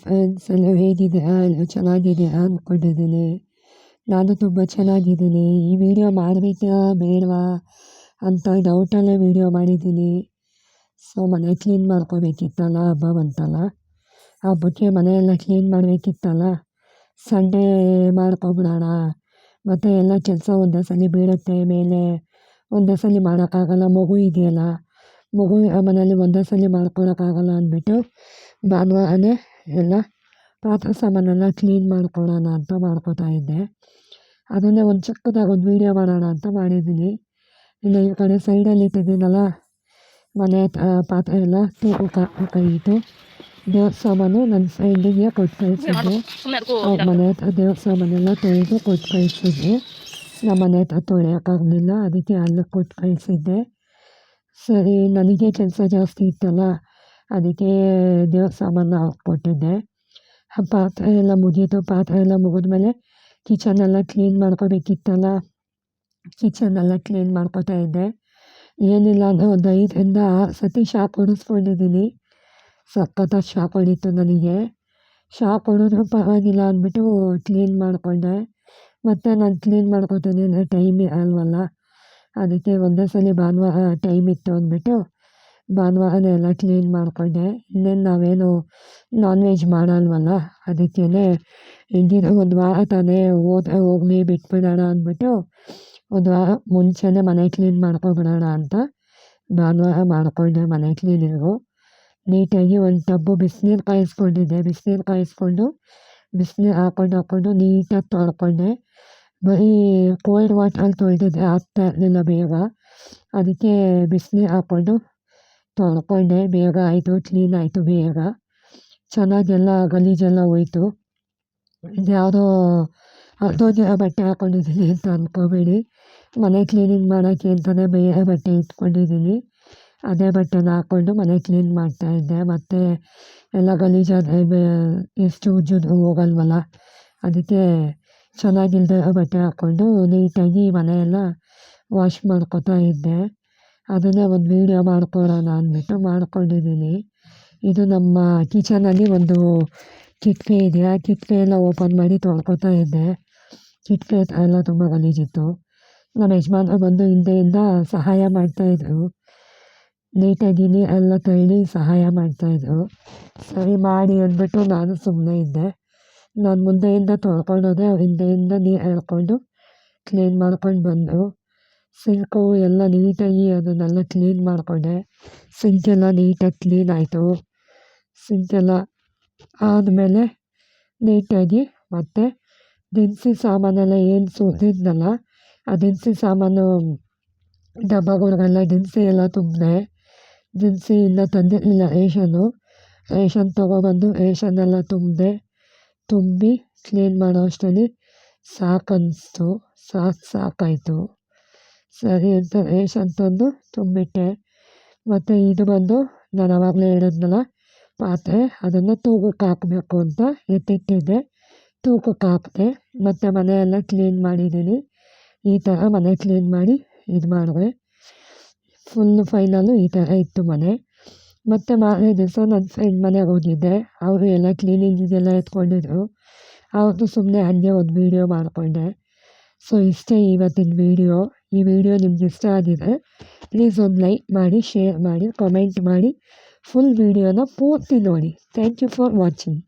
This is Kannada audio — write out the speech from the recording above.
ಫ್ರೆಂಡ್ಸ್, ಎಲ್ಲ ಹೇಗಿದ್ದೀರಾ? ಎಲ್ಲ ಚೆನ್ನಾಗಿದ್ದೀರಾ ಅಂದ್ಕೊಂಡಿದ್ದೀನಿ. ನಾನು ತುಂಬ ಚೆನ್ನಾಗಿದ್ದೀನಿ. ಈ ವಿಡಿಯೋ ಮಾಡಬೇಕಾ ಬೇಡವಾ ಅಂತ ಡೌಟಲ್ಲೇ ವಿಡಿಯೋ ಮಾಡಿದ್ದೀನಿ. ಸೊ ಮನೆ ಕ್ಲೀನ್ ಮಾಡ್ಕೋಬೇಕಿತ್ತಲ್ಲ, ಹಬ್ಬ ಬಂತಲ್ಲ. ಹಬ್ಬಕ್ಕೆ ಮನೆಯೆಲ್ಲ ಕ್ಲೀನ್ ಮಾಡಬೇಕಿತ್ತಲ್ಲ. ಸಂಡೇ ಮಾಡ್ಕೊಬಿಡೋಣ. ಮತ್ತು ಎಲ್ಲ ಕೆಲಸ ಒಂದೇ ಸಲ ಬೀಳುತ್ತೆ ಮೇಲೆ. ಒಂದೇ ಸಲ ಮಾಡೋಕ್ಕಾಗಲ್ಲ, ಮಗು ಇದೆಯಲ್ಲ. ಮಗು ಮನೇಲಿ ಒಂದೇ ಸಲ ಮಾಡ್ಕೊಳಕ್ಕಾಗಲ್ಲ ಅಂದ್ಬಿಟ್ಟು ಭಾನುವಾರನೇ ಎಲ್ಲ ಪಾತ್ರೆ ಸಾಮಾನೆಲ್ಲ ಕ್ಲೀನ್ ಮಾಡ್ಕೊಳ್ಳೋಣ ಅಂತ ಮಾಡ್ಕೋತಾ ಇದ್ದೆ. ಅದನ್ನೇ ಒಂದು ಚಿಕ್ಕದಾಗಿ ಒಂದು ವೀಡಿಯೋ ಮಾಡೋಣ ಅಂತ ಮಾಡಿದ್ದೀನಿ. ಇನ್ನು ಈ ಕಡೆ ಸೈಡಲ್ಲಿ ಇಟ್ಟಿದ್ದೀನಲ್ಲ, ಮನೆ ಪಾತ್ರೆ ಎಲ್ಲ ತೂಕಕ್ಕೆ ಹಾಕಬೇಕಾಗಿತ್ತು. ದೇವ್ರ ಸಾಮಾನು ನನ್ನ ಫ್ರೆಂಡಿಗೆ ಕೊಟ್ಟು ಕಳಿಸಿದ್ದೆ. ಅವ್ರ ಮನೆ ಹತ್ರ ದೇವ್ರ ಸಾಮಾನೆಲ್ಲ ತೊಳೆದು ಕೊಟ್ಟು ಕಳಿಸಿದ್ದೆ. ನಮ್ಮ ಮನೆ ಹತ್ರ ತೊಳೆಯೋಕ್ಕಾಗಲಿಲ್ಲ, ಅದಕ್ಕೆ ಅಲ್ಲಿಗೆ ಕೊಟ್ಟು ಕಳಿಸಿದ್ದೆ. ಸರಿ, ನನಗೆ ಕೆಲಸ ಜಾಸ್ತಿ ಇತ್ತಲ್ಲ, ಅದಕ್ಕೆ ದೇವ್ರ ಸಾಮಾನು ಕೊಟ್ಟಿದ್ದೆ. ಪಾತ್ರೆ ಎಲ್ಲ ಮುಗೀತು. ಪಾತ್ರೆ ಎಲ್ಲ ಮುಗಿದ್ಮೇಲೆ ಕಿಚನೆಲ್ಲ ಕ್ಲೀನ್ ಮಾಡ್ಕೋಬೇಕಿತ್ತಲ್ಲ, ಕಿಚನೆಲ್ಲ ಕ್ಲೀನ್ ಮಾಡ್ಕೋತಾ ಇದ್ದೆ. ಏನಿಲ್ಲ ಅಂದರೆ ಒಂದು 5ರಿಂದ 6 ಸತಿ ಶಾಕ್ ಹೊಡಿಸ್ಕೊಂಡಿದ್ದೀನಿ. ಸಖತ್ತಾಗಿ ಶಾಕ್ ಹೊಡೀತು ನನಗೆ. ಶಾಕ್ ಹೊಡೆದ್ರೂ ಪರವಾಗಿಲ್ಲ ಅಂದ್ಬಿಟ್ಟು ಕ್ಲೀನ್ ಮಾಡಿಕೊಂಡೆ. ಮತ್ತು ನಾನು ಕ್ಲೀನ್ ಮಾಡ್ಕೊತೀನಿ ಅಂದರೆ ಟೈಮ್ ಇರಲ್ವಲ್ಲ, ಅದಕ್ಕೆ ಒಂದೇ ಸಲ ಭಾನುವಾರ ಟೈಮ್ ಇತ್ತು ಅಂದ್ಬಿಟ್ಟು ಭಾನುವಾರನೇ ಎಲ್ಲ ಕ್ಲೀನ್ ಮಾಡಿಕೊಂಡೆ. ಇನ್ನೇನು ನಾವೇನು ನಾನ್ ವೆಜ್ ಮಾಡಲ್ವಲ್ಲ, ಅದಕ್ಕೇ ಹಿಂದಿನ ಒಂದು ವಾರ ತಾನೇ ಹೋದ್ರೆ ಹೋಗಲಿ ಬಿಟ್ಬಿಡೋಣ ಅಂದ್ಬಿಟ್ಟು ಒಂದು ವಾರ ಮುಂಚೆನೇ ಮನೆ ಕ್ಲೀನ್ ಮಾಡ್ಕೊಬಿಡೋಣ ಅಂತ ಭಾನುವಾರ ಮಾಡಿಕೊಂಡೆ ಮನೆ ಕ್ಲೀನಿಂಗು. ನೀಟಾಗಿ ಒಂದು ಟಬ್ಬು ಬಿಸಿನೀರು ಕಾಯಿಸ್ಕೊಂಡಿದ್ದೆ. ಬಿಸಿನೀರು ಕಾಯಿಸ್ಕೊಂಡು ಬಿಸಿನೀರು ಹಾಕ್ಕೊಂಡು ನೀಟಾಗಿ ತೊಳ್ಕೊಂಡೆ. ಬರೀ ಕೋಲ್ಡ್ ವಾಟ್ರಲ್ಲಿ ತೊಳೆದಿದ್ರೆ ಆಗ್ತಾ ಇರಲಿಲ್ಲ ಬೇಗ, ಅದಕ್ಕೆ ಬಿಸಿನೀರು ಹಾಕ್ಕೊಂಡು ತೊಳ್ಕೊಂಡೆ. ಬೇಗ ಆಯಿತು, ಕ್ಲೀನ್ ಆಯಿತು ಬೇಗ. ಚೆನ್ನಾಗೆಲ್ಲ ಗಲೀಜೆಲ್ಲ ಹೋಯ್ತು. ಯಾವುದೋ ಹರಿದೋಗಿರೋ ಬಟ್ಟೆ ಹಾಕ್ಕೊಂಡಿದ್ದೀನಿ ಅಂತ ಅಂದ್ಕೋಬೇಡಿ. ಮನೆ ಕ್ಲೀನಿಂಗ್ ಮಾಡೋಕ್ಕೆ ಅಂತಲೇ ಬೇರೆ ಬಟ್ಟೆ ಇಟ್ಕೊಂಡಿದ್ದೀನಿ. ಅದೇ ಬಟ್ಟೆನ ಹಾಕ್ಕೊಂಡು ಮನೆ ಕ್ಲೀನ್ ಮಾಡ್ತಾಯಿದ್ದೆ. ಮತ್ತು ಎಲ್ಲ ಗಲೀಜಾದರೆ ಎಷ್ಟು ಉಜ್ಜಿದ್ರೂ ಹೋಗಲ್ವಲ್ಲ, ಅದಕ್ಕೆ ಚೆನ್ನಾಗಿಲ್ಲದೆ ಬಟ್ಟೆ ಹಾಕ್ಕೊಂಡು ನೀಟಾಗಿ ಮನೆಯೆಲ್ಲ ವಾಶ್ ಮಾಡ್ಕೊತಾ ಇದ್ದೆ. ಅದನ್ನೇ ಒಂದು ವೀಡಿಯೋ ಮಾಡ್ಕೊಳ್ಳೋಣ ಅಂದ್ಬಿಟ್ಟು ಮಾಡ್ಕೊಂಡಿದ್ದೀನಿ. ಇದು ನಮ್ಮ ಕಿಚನಲ್ಲಿ ಒಂದು ಕಿಟಕಿ ಇದೆ. ಆ ಕಿಟಕಿ ಎಲ್ಲ ಓಪನ್ ಮಾಡಿ ತೊಳ್ಕೊತಾ ಇದ್ದೆ. ಕಿಟಕಿ ಹತ್ರ ಎಲ್ಲ ತುಂಬ ಗಲೀಜಿತ್ತು. ನಮ್ಮ ಯಜಮಾನ್ರು ಬಂದು ಹಿಂದೆಯಿಂದ ಸಹಾಯ ಮಾಡ್ತಾಯಿದ್ರು. ನೀಟಾಗಿ ಎಲ್ಲ ತಳ್ಳಿ ಸಹಾಯ ಮಾಡ್ತಾಯಿದ್ರು. ಸರಿ ಮಾಡಿ ಅಂದ್ಬಿಟ್ಟು ನಾನು ಸುಮ್ಮನೆ ಇದ್ದೆ. ನಾನು ಮುಂದೆಯಿಂದ ತೊಳ್ಕೊಂಡೋದೆ, ಅವ್ರು ಹಿಂದೆಯಿಂದ ನೀರು ಎಳ್ಕೊಂಡು ಕ್ಲೀನ್ ಮಾಡ್ಕೊಂಡು ಬಂದರು. ಸಿಂಕು ಎಲ್ಲ ನೀಟಾಗಿ ಅದನ್ನೆಲ್ಲ ಕ್ಲೀನ್ ಮಾಡಿಕೊಂಡೆ. ಸಿಂಕೆಲ್ಲ ನೀಟಾಗಿ ಕ್ಲೀನ್ ಆಯಿತು. ಸಿಂಕೆಲ್ಲ ಆದಮೇಲೆ ನೀಟಾಗಿ ಮತ್ತು ದಿನಸಿ ಸಾಮಾನೆಲ್ಲ ಏನು ಸುರಿದಿದ್ನಲ್ಲ, ಆ ದಿನಸಿ ಸಾಮಾನು ಡಬ್ಬಗಳಿಗೆಲ್ಲ ದಿನಸಿ ಎಲ್ಲ ತುಂಬಿದೆ. ದಿನಸಿ ಇನ್ನೂ ತಂದಿರಲಿಲ್ಲ ರೇಷನ್ ತೊಗೊಬಂದು ರೇಷನ್ನೆಲ್ಲ ತುಂಬಿ ಕ್ಲೀನ್ ಮಾಡೋ ಅಷ್ಟರಲ್ಲಿ ಸಾಕನ್ನಿಸ್ತು. ಸಾಕಾಯಿತು. ಸರಿ ಅಂತ ರೇಷನ್ ತಂದು ತುಂಬಿಟ್ಟೆ. ಮತ್ತು ಇದು ಬಂದು ನಾನು ಆವಾಗಲೇ ಹೇಳಿದ್ನಲ್ಲ ಪಾತ್ರೆ, ಅದನ್ನು ತೂಕಕ್ಕೆ ಹಾಕಬೇಕು ಅಂತ ಎತ್ತಿಟ್ಟಿದ್ದೆ. ತೂಕಕ್ಕೆ ಹಾಕಿದೆ. ಮತ್ತು ಮನೆಯೆಲ್ಲ ಕ್ಲೀನ್ ಮಾಡಿದ್ದೀನಿ. ಈ ಥರ ಮನೆ ಕ್ಲೀನ್ ಮಾಡಿ ಇದು ಮಾಡಿದೆ. ಫೈನಲ್ಲು ಈ ಥರ ಇತ್ತು ಮನೆ. ಮತ್ತು ಮಾರನೇ ದಿವಸ ನನ್ನ ಫ್ರೆಂಡ್ ಮನೆಗೆ ಹೋಗಿದ್ದೆ. ಅವರು ಎಲ್ಲ ಕ್ಲೀನಿಂಗಿಗೆಲ್ಲ ಎತ್ಕೊಂಡಿದ್ರು. ಅವ್ರದ್ದು ಸುಮ್ಮನೆ ಹಂಗೆ ಒಂದು ವೀಡಿಯೋ ಮಾಡಿಕೊಂಡೆ. ಸೊ ಇಷ್ಟೇ ಇವತ್ತಿನ ವೀಡಿಯೋ. ಈ ವಿಡಿಯೋ ನಿಮ್ಗೆ ಇಷ್ಟ ಆಗಿದ್ರೆ ಪ್ಲೀಸ್ ಒಂದು ಲೈಕ್ ಮಾಡಿ, ಶೇರ್ ಮಾಡಿ, ಕಮೆಂಟ್ ಮಾಡಿ, ಫುಲ್ ವೀಡಿಯೋನ ಪೂರ್ತಿ ನೋಡಿ. Thank you for watching.